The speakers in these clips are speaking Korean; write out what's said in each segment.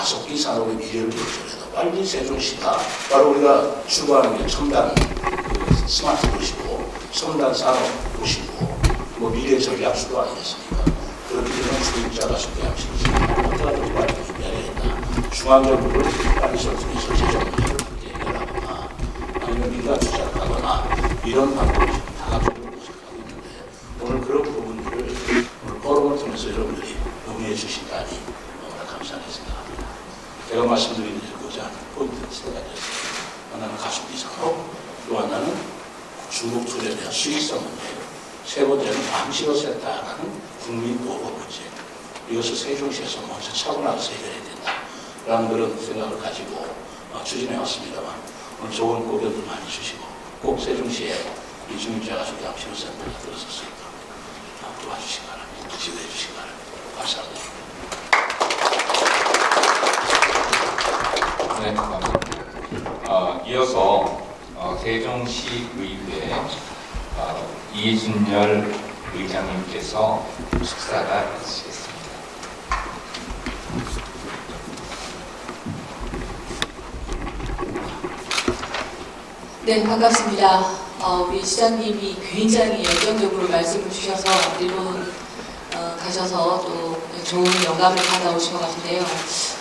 가속기 산업의 미래를 보여줘야 빨리 세종시가 바로 우리가 추구하는 게 첨단 스마트 도시고 첨단 산업 도시고 뭐 미래 전략 수도 아니겠습니까? 그렇기 때문에 주입자가 소개하시는 어떻게든 빨리 준비해야겠다. 중앙정부를 빨리 설득해서 재정을 얘기하거나 아니면 민간 투자를 하거나 이런 방법을 다각적으로 모색하고 있는데 오늘 그런 부분들을 오늘 포럼을 통해서 여러분들이 논의해 주신다니 너무나 감사하게 생각합니다. 제가 말씀드리고자 하는 포인트는 세 가지였습니다. 하나는 가속기 산업, 또 하나는 중국 투자에 대한 수익성 문제, 세 번째는 방실어센터라는 국민보호 문제. 이것을 세종시에서 먼저 차고 나가서 해결해야 된다라는 그런 생각을 가지고 추진해 왔습니다만 오늘 좋은 고견들 많이 주시고 꼭 세종시에 이 중립자 가족의 방실어센터가 들어섰으니까 도와주시기 바랍니다. 지도해 주시기 바랍니다. 감사합니다. 네, 감사합니다. 이어서 세종시의회 이준열 의장님께서 축사가 있으시겠습니다. 네, 반갑습니다. 우리 시장님이 굉장히 열정적으로 말씀을 주셔서 일본 가셔서 또 좋은 영감을 받아오신 것 같은데요.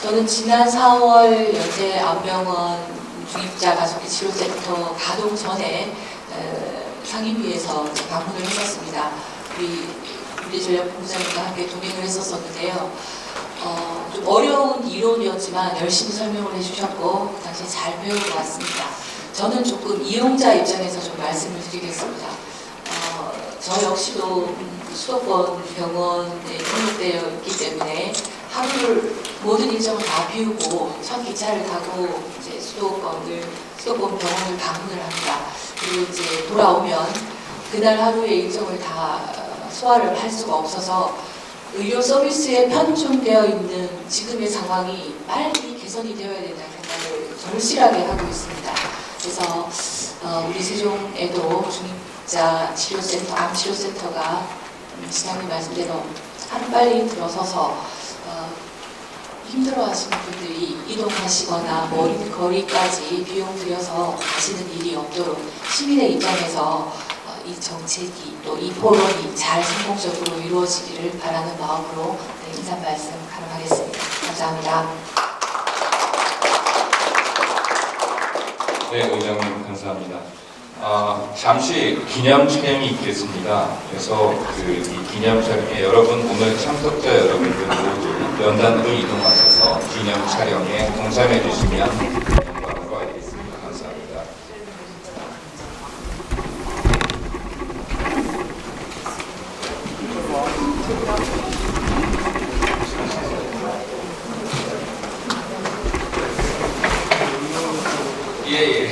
저는 지난 4월 연세 안병원 중입자 가족기 치료센터 가동 전에 상임위에서 방문을 했었습니다. 우리 미래전략본부장님과 함께 동행을 했었는데요. 좀 어려운 이론이었지만 열심히 설명을 해주셨고 그 당시에 잘 배우고 왔습니다. 저는 조금 이용자 입장에서 좀 말씀을 드리겠습니다. 저 역시도 수도권 병원에 등록되어 있기 때문에 하루를 모든 일정을 다 비우고 첫 기차를 타고 이제 수도권 병원을 방문을 합니다. 그리고 이제 돌아오면 그날 하루의 일정을 다 소화를 할 수가 없어서 의료 서비스에 편중되어 있는 지금의 상황이 빨리 개선이 되어야 된다는 생각을 절실하게 하고 있습니다. 그래서 우리 세종에도 중입자 치료센터, 암치료센터가 시장님 말씀대로 하루빨리 들어서서 힘들어하시는 분들이 이동하시거나 먼 거리까지 비용 들여서 가시는 일이 없도록 시민의 입장에서 이 정책이 또 이 포럼이 잘 성공적으로 이루어지기를 바라는 마음으로 인사 말씀 하겠습니다. 감사합니다. 네, 의장님 감사합니다. 잠시 기념 촬영이 있겠습니다. 그래서 이 기념 촬영에 여러분 오늘 참석자 여러분들 모두 연단으로 이동하셔서 기념 촬영에 동참해 주시면 영광으로 알겠습니다. 감사합니다. 예.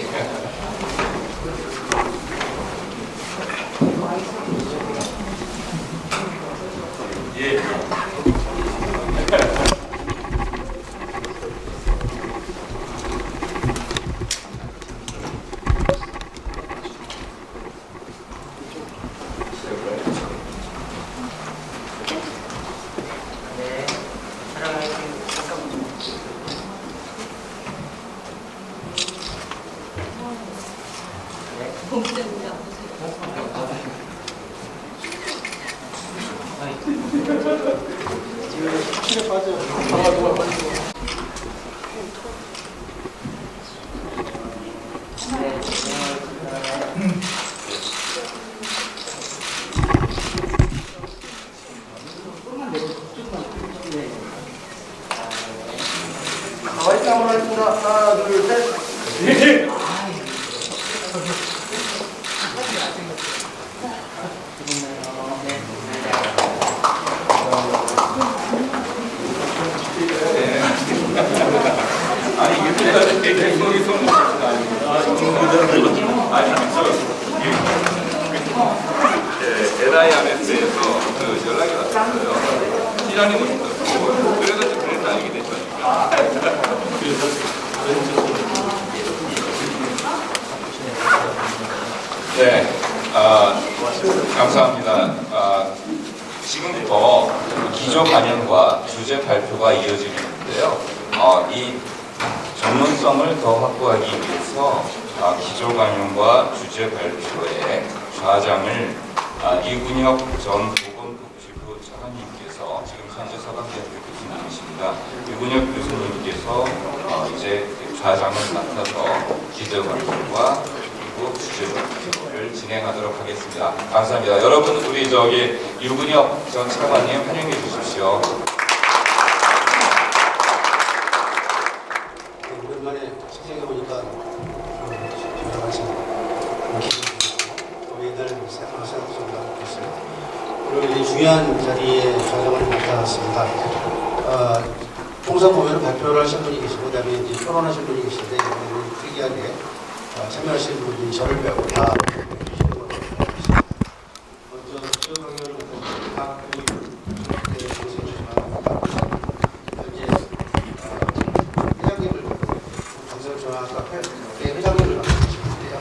하나, 둘, 셋. NIRS에서 연락이 왔었어요. 시장님 오신다고. 그래서 그래서 알게 됐다니까. 네, 감사합니다. 지금부터 기조 반영과 주제 발표가 이어지는데요. 이 전문성을 더 확보하기 위해서 기조강연과 주제 발표에 좌장을 이군혁 전 보건복지부 차관님께서 지금 현재 서강대학교 교수님이십니다. 이군혁 교수님께서 이제 좌장을 맡아서 기조강연과 그리고 주제 발표를 진행하도록 하겠습니다. 감사합니다. 여러분 우리 저기 이군혁 전 차관님 환영해 주십시오. 오랜만에 생각해보니까 여러 가지 저희들 생각하고 있어요. 그리고 이 중요한 자리에 좌장을 맡았습니다. 통상 보면 발표를 하신 분이 계시고 그다음에 이제 토론하신 분이 계신데 특이하게 참여하신 분들이 저를 빼고 다 해주시는 것 같습니다. 먼저 수요 강연을 각 현재 회장님을 방송전화학과 회장님을 맡고 계시는데요.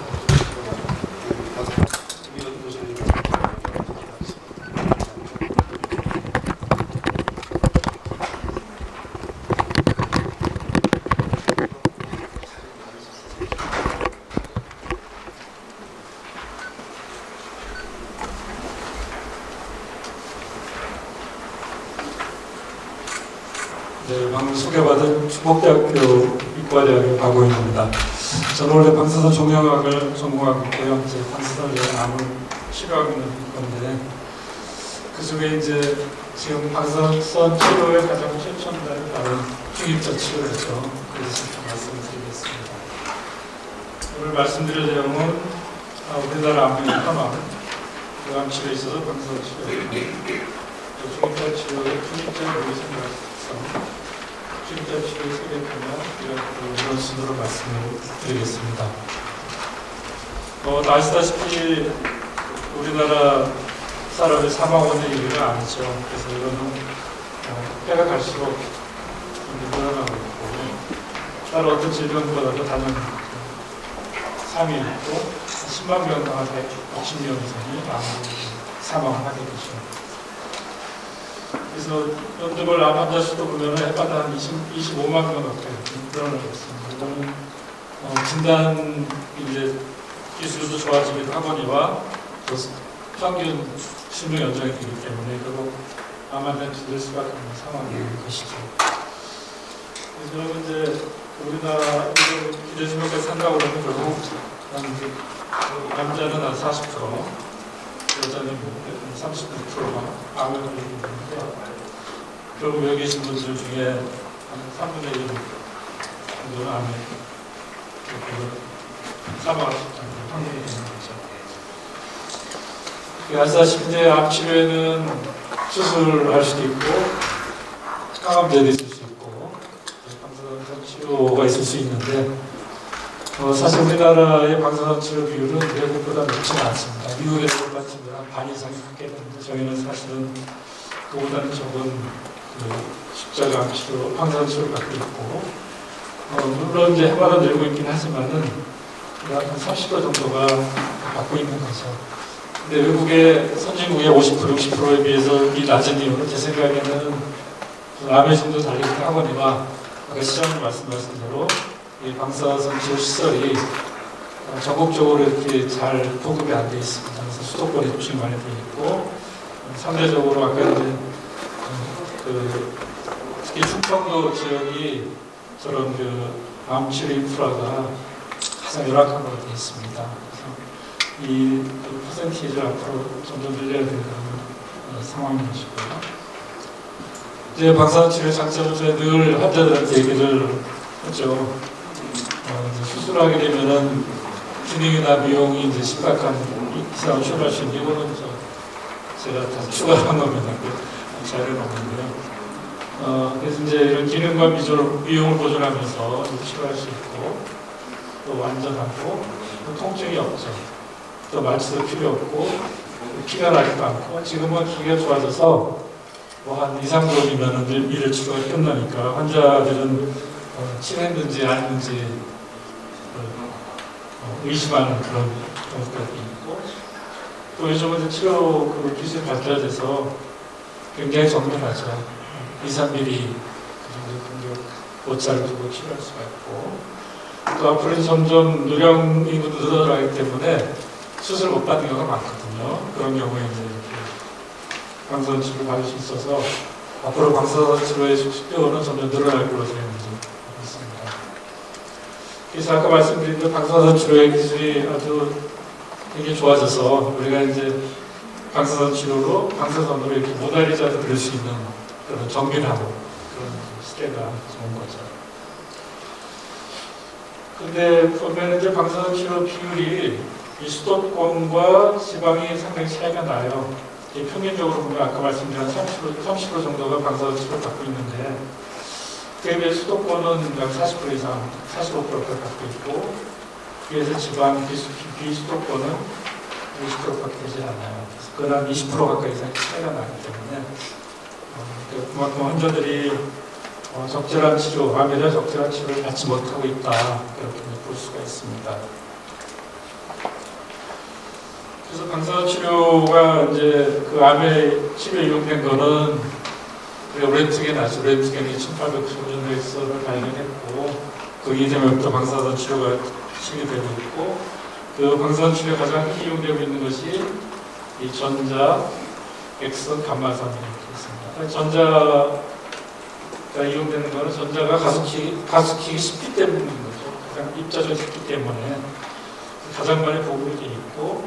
이런 교수님 네, 방금 소개받은 충북대학교 이과대학의 박호인입니다. 저는 원래 방사선 종양학을 전공하고 있고요. 이제 방사선에 암을 치료하고 있는 건데 그 중에 이제 지금 방사선 치료의 가장 최첨단이 바로 중입자 치료였죠. 그래서 좀 말씀을 드리겠습니다. 오늘 말씀드릴 내용은 우리나라 암의 현황, 그 암 치료에 있어서 방사선 치료, 중입자 치료의 중입자 모의생 발성, 중입자 치료의 세계관이나 이런 순으로 말씀을 드리겠습니다. 아시다시피 우리나라 사람의 사망 원인이 아니죠. 그래서 이거는 해가 갈수록 늘어나고 있고 다른 어떤 질병보다도 다른 3위 있고 10만 명당 160명 이상이 암으로 사망하게 되죠. 그래서 연도별 암 환자 수도 보면 해마다 한 25만 명 가까이 늘어나고 있습니다. 이거는 진단 이제 기술도 좋아지기도 하거니와 또 평균 수명 연장이 되기 때문에 결국 암 환자는 줄일 수밖에 없는 상황인 것이죠. 그래서 이제 우리나라 기대수명까지 산다고 그러면 결국 남자는 한 40%, 여자는 39%가 암에 걸리게 되는데 결국 여기 계신 분들 중에 한 3분의 1 정도는 암에 사망할 수 있다는 확률이 되는 거죠. 아시다시피 이제 암 치료에는 수술할 수도 있고 항암제도 있을 수 있고 방사선 치료가 있을 수 있는데 사실 우리나라의 방사선 치료 비율은 외국보다 높지는 않습니다. 미국에서 같은 반 이상이 갖게 되는데 저희는 사실은 그보다는 적은 십자가 치료, 방사선 치료를 갖고 있고 물론 이제 해마다 늘고 있긴 하지만은 한 30% 정도가 갖고 있는 거죠. 근데 외국의 선진국의 50%, 60%에 비해서 이 낮은 이유는 제 생각에는 암의 정도 달리기도 하거니와 아까 시장님 말씀하신 대로 이 방사선 치료 시설이 전국적으로 이렇게 잘 보급이 안 돼 있습니다. 그래서 수도권에 조금 많이 돼 있고 상대적으로 아까 이제 특히 충청도 지역이 저런 암 치료 인프라가 가장 열악한 걸로 되어 있습니다. 그래서 이 퍼센티지를 앞으로 점점 늘려야 된다는 상황인 것이고요. 이제 방사선 치료 장점은 늘 환자들한테 얘기를 하죠. 수술하게 되면은 기능이나 미용이 이제 심각한 이상을 초래할 수 있는 이거는 제가 다 추가한 겁니다. 자료는 없는데요. 그래서 이제 이런 기능과 미용을 보존하면서 치료할 수 있고 또 완전하고 또 통증이 없죠. 또 말치도 필요 없고 피가 나지도 않고 지금은 기계가 좋아져서 뭐 한 2, 3개월이면 일일 치료가 끝나니까 환자들은 치료했는지 아닌지 의심하는 그런 경우가 있고 또 요즘은 치료 기술이 발달돼서 굉장히 정밀하죠. 2, 3mm 그 정도 오차를 두고 치료할 수가 있고, 또 앞으로 점점 누령 인구도 늘어나기 때문에 수술 못 받는 경우가 많거든요. 그런 경우에 이제 이렇게 방사선 치료를 받을 수 있어서 앞으로 방사선 치료의 수요는 점점 늘어날 걸로 저희는 있습니다. 그래서 아까 말씀드린 대로 방사선 치료의 기술이 아주 되게 좋아져서 우리가 이제 방사선 치료로 방사선으로 이렇게 모나리자를 그릴 수 있는 그런 정밀하고 그런 시대가 좋은 거죠. 근데 보면 이제 방사선 치료 비율이 이 수도권과 지방이 상당히 차이가 나요. 평균적으로 보면 아까 말씀드린 30% 정도가 방사선 치료를 받고 있는데, 그에 비해 수도권은 약 40% 이상, 45%까지 받고 있고, 그래서 지방 비수도권은 20%밖에 되지 않아요. 그건 한 20% 가까이 이상 차이가 나기 때문에 그만큼 환자들이 적절한 치료, 암에 대한 적절한 치료를 받지 못하고 있다, 그렇게 볼 수가 있습니다. 그래서 방사선 치료가 이제 그 암의 치료에 이용된 거는 렌트겐 아시죠? 렌트겐이 1895년에서 발견했고, 그 이듬해부터 방사선 치료가 시행되고 있고, 그 방사선 치료에 가장 흔히 이용되고 있는 것이 이 전자, X선, 감마선 이렇게 있습니다. 전자가 이용되는 것은 전자가 가속히기 쉽기 때문인 거죠. 가장 입자적이 쉽기 때문에 가장 많이 보급이 되어 있고,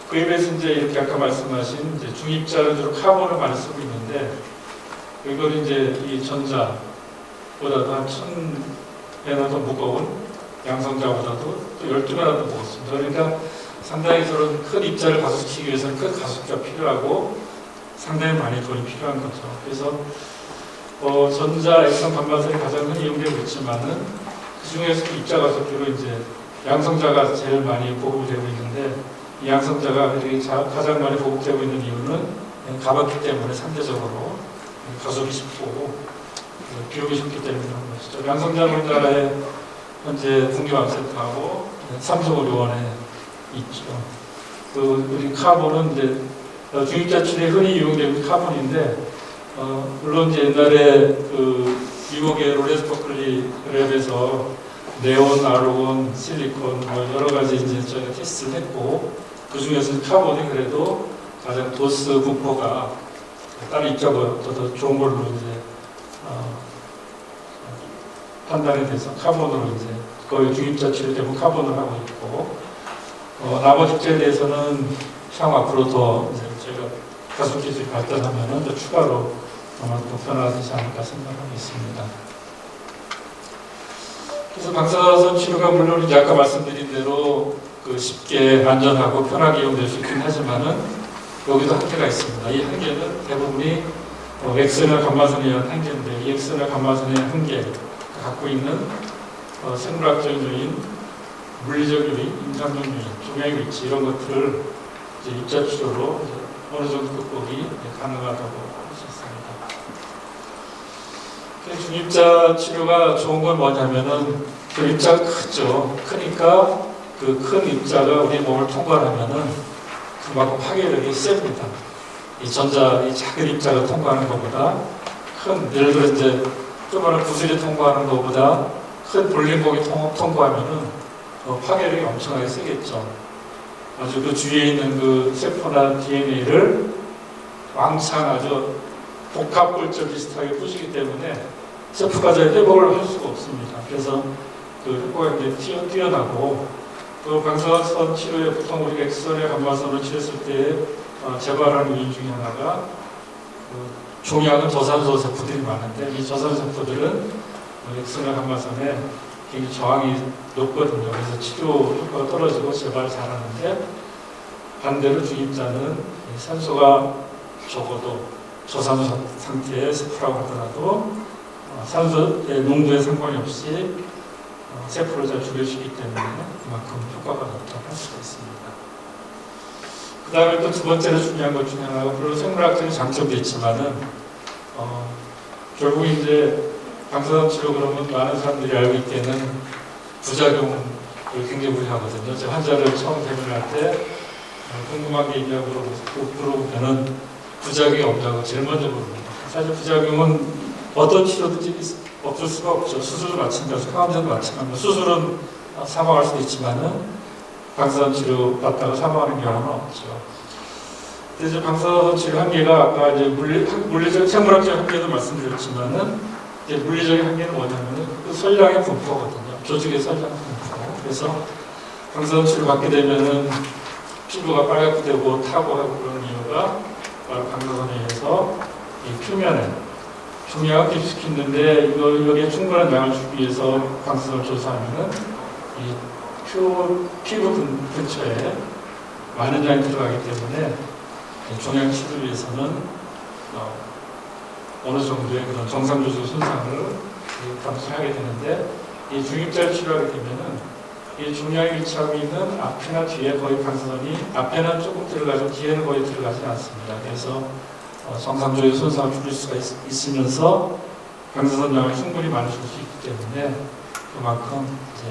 그에 비해서 이제 이렇게 아까 말씀하신 이제 중입자는 주로 카본을 많이 쓰고 있는데, 이걸 이제 이 전자보다도 한 1000배나 더 무거운 양성자보다도 또 12배나 더 무겁습니다. 그러니까 상당히 그런 큰 입자를 가속시키기 위해서는 큰 가속기가 필요하고 상당히 많이 돈이 필요한 거죠. 그래서 전자, 액선, 감마선이 가장 흔히 이용되고 있지만은 그 중에서도 입자 가속기로 이제 양성자가 제일 많이 보급되고 있는데, 이 양성자가 가장 많이 보급되고 있는 이유는 가볍기 때문에 상대적으로 가속이 쉽고 비용이 쉽기 때문에 그런 것이죠. 양성자는 우리나라에 현재 국립암센터하고 삼성의료원에 있죠. 우리 카본은 이제 중입자 치료에 흔히 이용되는 카본인데, 물론 이제 옛날에 그 미국의 로렌스 버클리 랩에서 네온, 아르곤, 실리콘 여러 가지 이제 저희가 테스트를 했고, 그 중에서 카본이 그래도 가장 도스 분포가 다른 입자보다 더 좋은 걸로 이제 판단이 돼서 카본으로 이제 거의 중입자 치료 때문에 카본을 하고 있고, 나머지 입자에 대해서는 향후 앞으로 더 이제 저희가 가속 기술이 발달하면은 더 추가로 아마 더 변화되지 않을까 생각하고 있습니다. 그래서 방사선 치료가 물론 이제 아까 말씀드린 대로 그 쉽게 안전하고 편하게 이용될 수 있긴 하지만은 여기도 한계가 있습니다. 이 한계는 대부분이 엑스나 감마선에 의한 한계인데, 이 엑스나 감마선의 한계 갖고 있는 생물학적인 요인, 물리적 요인, 임상적 요인, 종양의 위치 이런 것들을 이제 입자 치료로 어느 정도 극복이 가능하다고 할 수 있습니다. 중입자 치료가 좋은 건 뭐냐면은 그 입자가 크죠. 크니까 그 큰 입자가 우리 몸을 통과하면은 그만큼 파괴력이 셉니다. 이 작은 입자가 통과하는 것보다 예를 들어 이제 조그마한 구슬이 통과하는 것보다 큰 볼륨목이 통과하면은 파괴력이 엄청나게 세겠죠. 아주 그 주위에 있는 그 세포나 DNA를 왕창 아주 복합골절 비슷하게 부수기 때문에 세포가 잘 회복을 할 수가 없습니다. 그래서 그 회복이 이제 뛰어나고, 그 방사선 치료에 보통 우리가 엑스선에 감마선으로 치료했을 때 재발하는 요인 중에 하나가 종양은 저산소 세포들이 많은데, 이 저산소 세포들은 엑스선에 감마선에 굉장히 저항이 높거든요. 그래서 치료 효과가 떨어지고 재발을 잘하는데, 반대로 중입자는 산소가 적어도 저산소 상태의 세포라고 하더라도 산소의 농도에 상관이 없이 세포를 잘 죽여주기 때문에 그만큼 효과가 높다고 할 수가 있습니다. 그 다음에 또 두 번째로 중요한 것 중에 하나가, 물론 생물학적인 장점도 있지만은 결국 이제 방사선 치료 그러면 많은 사람들이 알고 있기에는 부작용을 굉장히 우려하거든요. 제 환자를 처음 대면할 때 궁금한 게 있냐고 물어보면은 부작용이 없다고 제일 먼저 물어봅니다. 사실 부작용은 어떤 치료든지 없을 수가 없죠. 수술도 마찬가지고 항암제도 마찬가지고 수술은 사망할 수도 있지만은 방사선 치료 받다가 사망하는 경우는 없죠. 그래서 방사선 치료 한계가 아까 이제 물리적 생물학적 한계도 말씀드렸지만은 이제 물리적인 한계는 뭐냐면은 그 선량의 분포거든요. 조직의 선량 분포. 그래서 방사선 치료 받게 되면은 피부가 빨갛게 되고 타고 하고 그런 이유가 바로 방사선에 의해서 이 표면에 중량을 기피시키는데 여기에 충분한 양을 주기 위해서 방사선을 조사하면은 이 피부 근처에 많은 양이 들어가기 때문에 종양 치료를 위해서는 어느 정도의 그런 정상 조직 손상을 감수하게 되는데 이 중입자를 치료하게 되면은 이 중량이 위치하고 있는 앞이나 뒤에 거의 방사선이 앞에는 조금 들어가죠. 뒤에는 거의 들어가지 않습니다. 그래서 정상 조직 손상을 줄일 수가 있으면서 방사선 양을 충분히 많이 줄 수 있기 때문에 그만큼 이제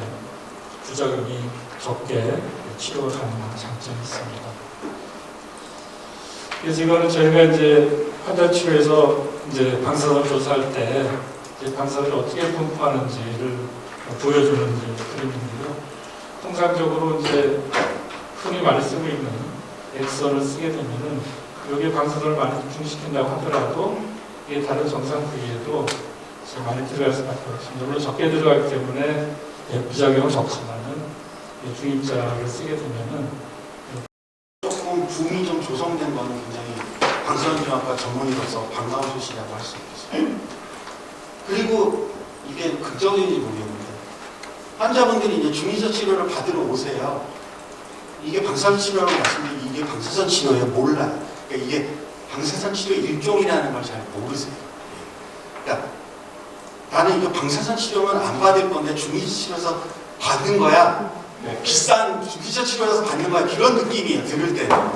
부작용이 적게 치료가 가능한 장점이 있습니다. 그래서 이거는 저희가 이제 환자 치료에서 이제 방사선 조사할 때 이제 방사선을 어떻게 분포하는지를 보여주는 그림인데요. 통상적으로 이제 흔히 많이 쓰고 있는 엑선을 쓰게 되면은 여기에 방사선을 많이 집중시킨다고 하더라도 이게 다른 정상 부위에도 많이 들어갈 수밖에 없습니다. 물론 적게 들어가기 때문에 부작용은 적지만은 중입자를 쓰게 되면은 조금 붐이 좀 조성된 거는 굉장히 방사선의학과 전문의로서 반가운 소식이라고 할 수 있겠어요. 그리고 이게 극적인지 모르겠는데 환자분들이 이제 중의자 치료를 받으러 오세요. 이게 방사선 치료라고 말씀드리면 이게 방사선 치료예요. 몰라요. 그러니까 이게 방사선 치료 일종이라는 걸 잘 모르세요. 그러니까 나는 이거 방사선 치료는 안 받을 건데 중의자 치료에서 받는 거야. 비싼 중의자 치료에서 받는 거야. 그런 느낌이에요. 들을 때는.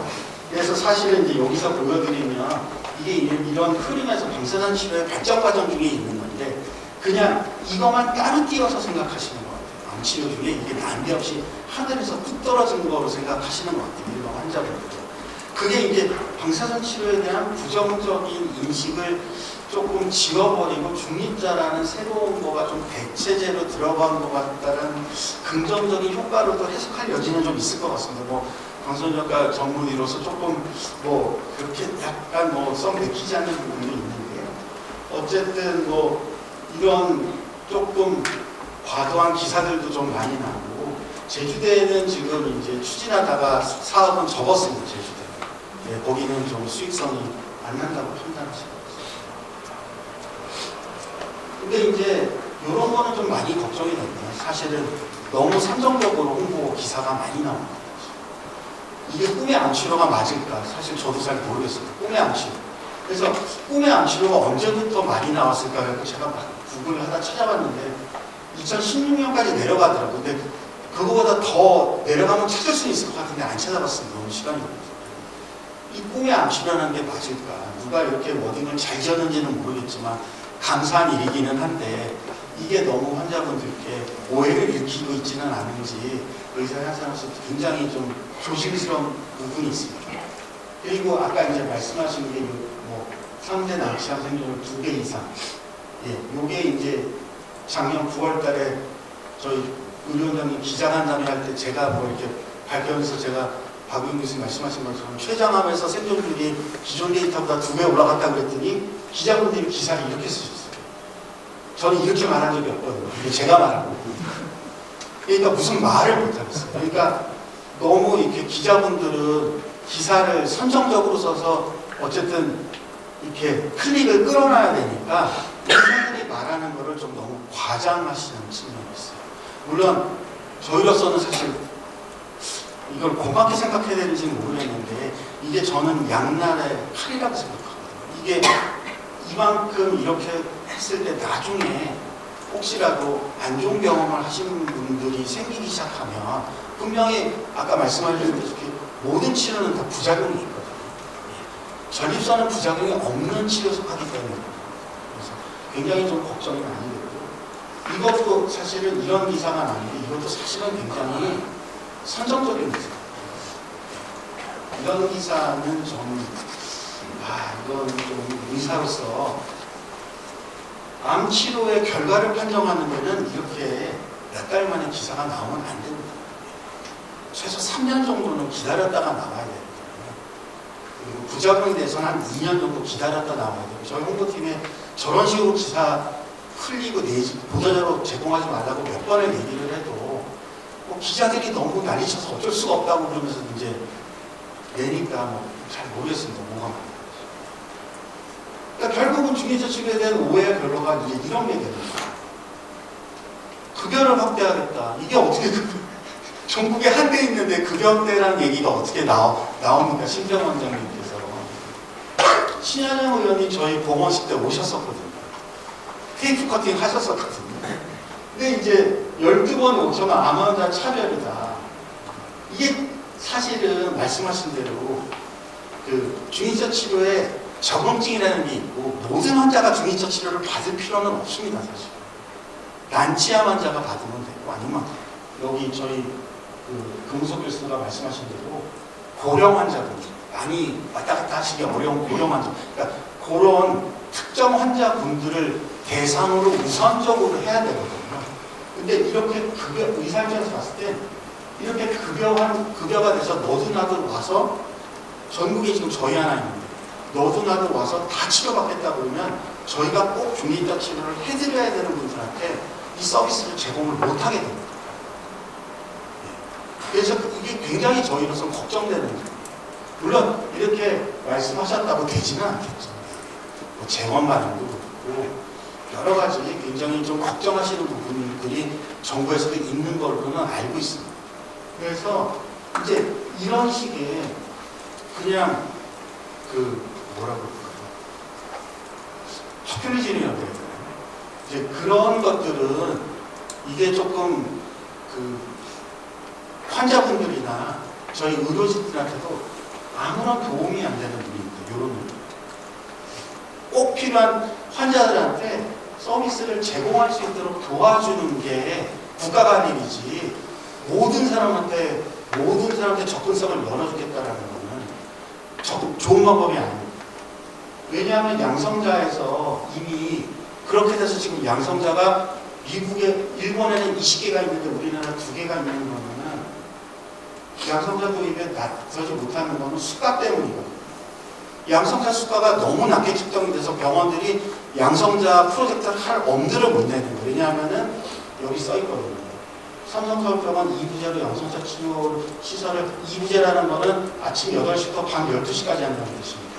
그래서 사실은 이제 여기서 보여드리면 이게 이런 흐름에서 방사선 치료의 발전 과정 중에 있는 건데 그냥 이것만 따로 띄워서 생각하시는 것 같아요. 암 치료 중에 이게 난데없이 하늘에서 뚝 떨어진 거로 생각하시는 것 같아요. 일반 환자분들. 그게 이제 방사선 치료에 대한 부정적인 인식을 조금 지워버리고 중립자라는 새로운 거가 좀 대체제로 들어간 것 같다는 긍정적인 효과로도 해석할 여지는 좀 있을 것 같습니다. 뭐 방사선의학과 전문의로서 조금 뭐 그렇게 약간 썩 내키지 않는 부분도 있는데요. 어쨌든 뭐 이런 조금 과도한 기사들도 좀 많이 나오고 제주대는 지금 이제 추진하다가 사업은 접었습니다. 제주대. 네, 거기는 좀 수익성이 안 난다고 판단하시고. 근데 이제 이런 거는 좀 많이 걱정이 됩니다. 사실은 너무 선정적으로 홍보 기사가 많이 나오는 거죠. 이게 꿈의 암 치료가 맞을까? 사실 저도 잘 모르겠어요. 꿈의 암 치료. 그래서 꿈의 암 치료가 언제부터 많이 나왔을까? 그래서 제가 막 구글을 하다 찾아봤는데 2016년까지 내려가더라고요. 근데 그거보다 더 내려가면 찾을 수 있을 것 같은데 안 찾아봤습니다. 너무 시간이 없어서. 이 꿈의 암 치료라는 게 맞을까? 누가 이렇게 워딩을 잘 지었는지는 모르겠지만 감사한 일이기는 한데 이게 너무 환자분들께 오해를 일으키고 있지는 않은지 의사의 한사람으로서 굉장히 좀 조심스러운 부분이 있습니다. 그리고 아까 이제 말씀하신 게 뭐 3대 낭치암 생존율 2배 이상. 예, 요게 이제 작년 9월 달에 저희 의료원장님 기자간담회 할 때 제가 뭐 이렇게 발표하면서 제가 박우영 교수님 말씀하신 것처럼 췌장암에서 생존율이 기존 데이터보다 2배 올라갔다고 그랬더니 기자분들이 기사를 이렇게 쓰셨어요. 저는 이렇게 말한 적이 없거든요. 이게 제가 말한 거고. 그러니까 무슨 말을 못하겠어요. 그러니까 너무 이렇게 기자분들은 기사를 선정적으로 써서 어쨌든 이렇게 클릭을 끌어놔야 되니까 사람들이 말하는 거를 좀 너무 과장하시는 측면이 있어요. 물론 저희로서는 사실 이걸 고맙게 생각해야 되는지는 모르겠는데 이게 저는 양날의 칼이라고 생각하거든요. 이게 이만큼 이렇게 했을 때 나중에 혹시라도 안 좋은 경험을 하신 분들이 생기기 시작하면 분명히 아까 말씀하셨다시피 모든 치료는 다 부작용이 있거든요. 전립선은 부작용이 없는 치료 속하기 때문에 그래서 굉장히 좀 걱정이 많이 되고 이것도 사실은 이런 기사가 아닌데 이것도 사실은 굉장히 선정적인 기사. 이런 기사는 좀 이건 좀 의사로서 암 치료의 결과를 판정하는 데는 이렇게 몇 달 만에 기사가 나오면 안 됩니다. 최소 3년 정도는 기다렸다가 나와야 됩니다. 그리고 부작용에 대해서는 한 2년 정도 기다렸다 나와야 돼요. 저희 홍보팀에 저런 식으로 기사 흘리고 내지 보도자료 제공하지 말라고 몇 번을 얘기를 해도 뭐 기자들이 너무 난리쳐서 어쩔 수가 없다고 그러면서 이제 내니까 뭐 잘 모르겠습니다. 뭐가 많이. 그러니까 결국은 중위자 측에 대한 오해와 결론가 이제 이런 게 됩니다. 급여를 확대하겠다. 이게 어떻게 전국에 한 대 있는데 급여 확대라는 얘기가 어떻게 나옵니까? 심정 원장님께서. 신현영 의원이 저희 보건실 때 오셨었거든요. 테이프 커팅 하셨었거든요. 근데 이제 12번 5천원 암 환자 차별이다. 이게 사실은 말씀하신 대로 그 중위자 치료에 적응증이라는 게 있고 모든 환자가 중위자 치료를 받을 필요는 없습니다. 사실. 난치암 환자가 받으면 되고 아니면 여기 저희 그 금속 교수가 말씀하신 대로 고령 환자들 많이 왔다 갔다 하시기 어려운 고령 환자 그러니까 그런 특정 환자분들을 대상으로 우선적으로 해야 되거든요. 근데 이렇게 의사 입장에서 봤을 때 이렇게 급여가 돼서 너도 나도 와서 전국에 지금 저희 하나 있는데 너도 나도 와서 다 치료받겠다 그러면 저희가 꼭 중위자 치료를 해드려야 되는 분들한테 이 서비스를 제공을 못하게 됩니다. 그래서 이게 굉장히 저희로서는 걱정되는 거예요. 물론 이렇게 말씀하셨다고 되지는 않겠죠. 뭐 재원 마련도 그렇고 여러 가지 굉장히 좀 걱정하시는 부분들이 정부에서도 있는 걸로는 알고 있습니다. 그래서 이제 이런 식의 그냥 뭐라고 그럴까요? 포퓰리즘이라고 해야 되나요? 이제 그런 것들은 이게 조금 환자분들이나 저희 의료진들한테도 아무런 도움이 안 되는 분입니다. 이런 분들. 꼭 필요한 환자들한테 서비스를 제공할 수 있도록 도와주는 게 국가가 할 일이지 모든 사람한테 접근성을 열어주겠다라는 거는 좋은 방법이 아닙니다. 왜냐하면 양성자에서 이미 그렇게 돼서 지금 양성자가 일본에는 20개가 있는데 우리나라 2개가 있는 거는 양성자 도입에 나서지 못하는 거는 수가 때문이거든요. 양성자 수가가 너무 낮게 측정이 돼서 병원들이 양성자 프로젝트를 할 엄두를 못 내는 거예요. 왜냐하면은 여기 써 있거든요. 삼성서울병원 2부제로 양성자 치료 시설을 2부제라는 거는 아침 8시부터 밤 12시까지 한다는 뜻입니다.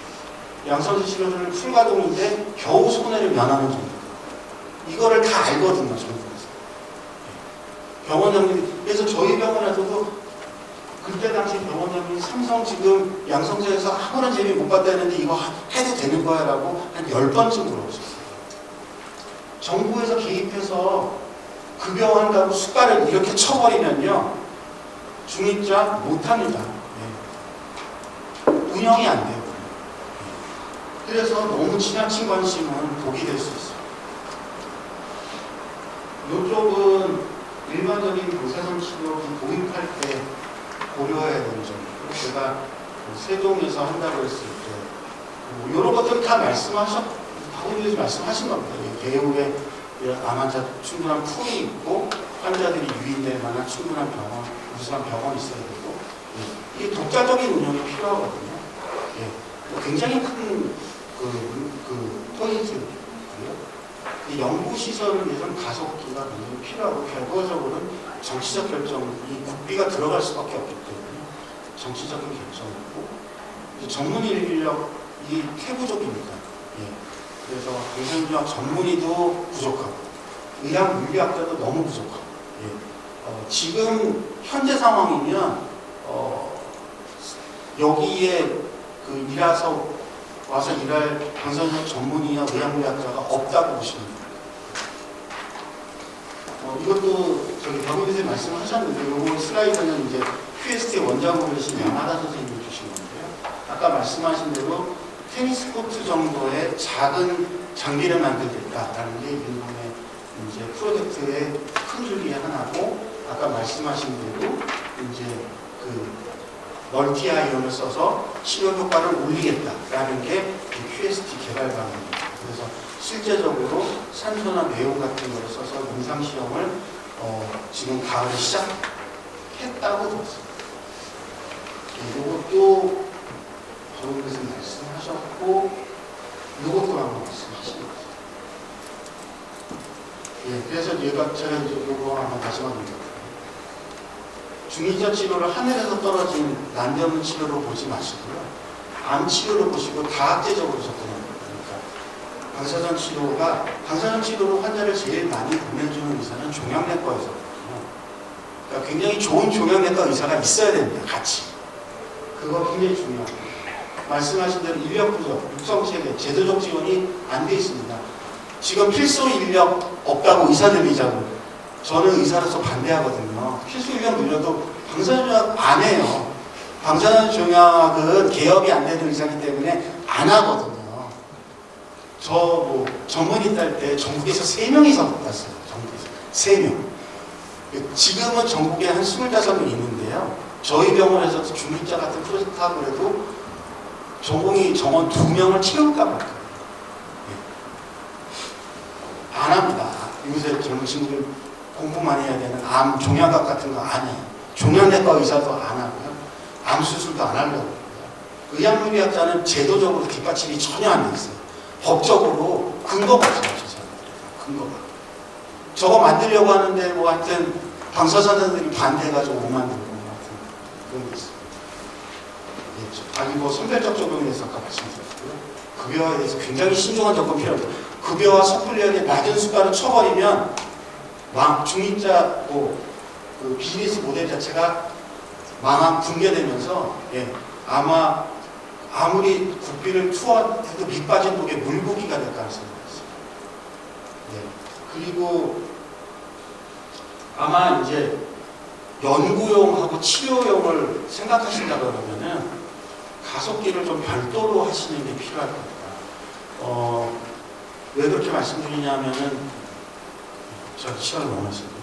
양성자 치료를 풀가동인데 겨우 손해를 면하는 정도. 이거를 다 알거든요, 정부에서. 병원장님, 그래서 저희 병원에서도 그때 당시 병원장님이 삼성 지금 양성자에서 아무런 재미 못 봤다 했는데 이거 해도 되는 거야 라고 한 10번쯤 물어보셨어요. 정부에서 개입해서 급여한다고 수가를 이렇게 쳐버리면요. 중입자 못합니다. 네. 운영이 안 돼요. 네. 그래서 너무 지나친 관심은 독이 될 수 있어요. 이쪽은 일반적인 고세성 치료 도입할 때 고려해야 되는 점이고 제가 세종에서 한다고 했을 때 이런 것들 다 말씀하신 겁니다. 개후에 암 환자 충분한 풀이 있고 환자들이 유인될 만한 충분한 병원, 우수한 병원이 있어야 되고 이게 독자적인 운영이 필요하거든요. 예. 굉장히 큰 포인트고요. 연구시설을 위해서는 가속기가 굉장히 필요하고 결과적으로는 정치적 결정이 국비가 들어갈 수밖에 없기 때문에 정치적인 결정이고 전문 인력이 태부족입니다. 예. 그래서 의생주학 전문의도 부족하고 의학 물리학자도 너무 부족하고 예. 지금 현재 상황이면 여기에 와서 일할 방사능 전문의나 의학 물리학자가 없다고 보시면 됩니다. 이것도 저기 박은희 선생님 말씀하셨는데 이거 슬라이드는 이제 QST 원장으로신 양하다 선생님이 주신 건데요. 아까 말씀하신 대로 테니스 코트 정도의 작은 장비를 만들겠다라는 게 일본의 이제 프로젝트의 큰 줄기 하나고 아까 말씀하신 대로 이제 멀티 아이온을 써서 치료 효과를 올리겠다라는 게 QST 개발 방안입니다. 그래서 실제적으로 산소나 매운 같은 거를 써서 임상 시험을 지금 가을에 시작했다고 들었습니다. 이것도 정부에서 말씀하셨고 이것도 한번 말씀하신 거죠. 예, 그래서 제가 이거 한번 다시 한번 드릴게요. 중의자 치료를 하늘에서 떨어진 난데없는 치료로 보지 마시고요. 암 치료를 보시고 다학제적으로 접근하는 거예요. 그러니까 방사선 치료로 환자를 제일 많이 보내주는 의사는 종양내과 의사거든요. 그러니까 굉장히 좋은 종양내과 의사가 있어야 됩니다. 같이. 그거 굉장히 중요합니다. 말씀하신 대로 인력 부족, 육성체계, 제도적 지원이 안 돼 있습니다. 지금 필수 인력 없다고 의사들이 자고 저는 의사로서 반대하거든요. 필수 인력 늘려도 방사선종약 안 해요. 방사선종약은 개업이 안 되는 의사이기 때문에 안 하거든요. 저 뭐 전문의 딸 때 전국에서 3명 이상 뽑았어요. 전국에서 3명. 지금은 전국에 한 25명 있는데요. 저희 병원에서도 중립자 같은 프로젝트 하고 그래도 전공의 정원 2명을 채울까 말까. 안 합니다. 요새 젊은 친구들 공부 많이 해야 되는 암, 종양학 같은 거 안 해요. 종양내과 의사도 안 하고요. 암 수술도 안 하려고 합니다. 의학무리학자는 제도적으로 뒷받침이 전혀 안 돼 있어요. 법적으로 근거가 없어요. 근거가. 저거 만들려고 하는데 뭐 하여튼 방사선들이 반대해가지고 못 만들고 하여튼 그런 게 있어요. 아니 뭐 선별적 적용에 대해서 아까 말씀드렸고요. 급여에 대해서 굉장히 신중한 접근 필요합니다. 급여와 섣불리하게 낮은 수가를 쳐버리면 중립자 그 비즈니스 모델 자체가 붕괴되면서 아마 아무리 국비를 투하해도 밑빠진 독에 물고기가 될 가능성이 있습니다. 그리고 아마 이제 연구용하고 치료용을 생각하신다 그러면은 가속기를 좀 별도로 하시는 게 필요할 겁니다. 왜 그렇게 말씀드리냐면은 저 시간을 너무 했습니다.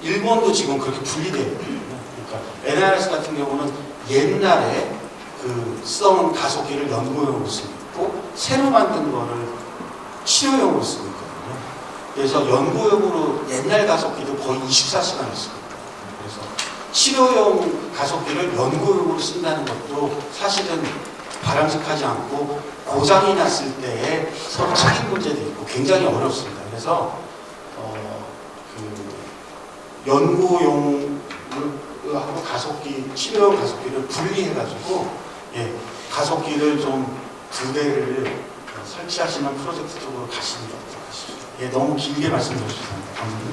일본도 지금 그렇게 분리되어 있거든요. 그러니까 NRS 같은 경우는 옛날에 써온 가속기를 연구용으로 쓰고 있고 새로 만든 거를 치료용으로 쓰고 있거든요. 그래서 연구용으로 옛날 가속기도 거의 24시간을 쓰고 있거든요. 그래서 치료용 가속기를 연구용으로 쓴다는 것도 사실은 바람직하지 않고 고장이 났을 때에 서로 책임 문제도 있고 굉장히 어렵습니다. 그래서 연구용하고 가속기, 치료용 가속기를 분리해가지고 가속기를 좀 2대를 설치하시는 프로젝트 쪽으로 가시는 게 어떨까 싶습니다. 너무 길게 말씀드렸습니다. 감사합니다.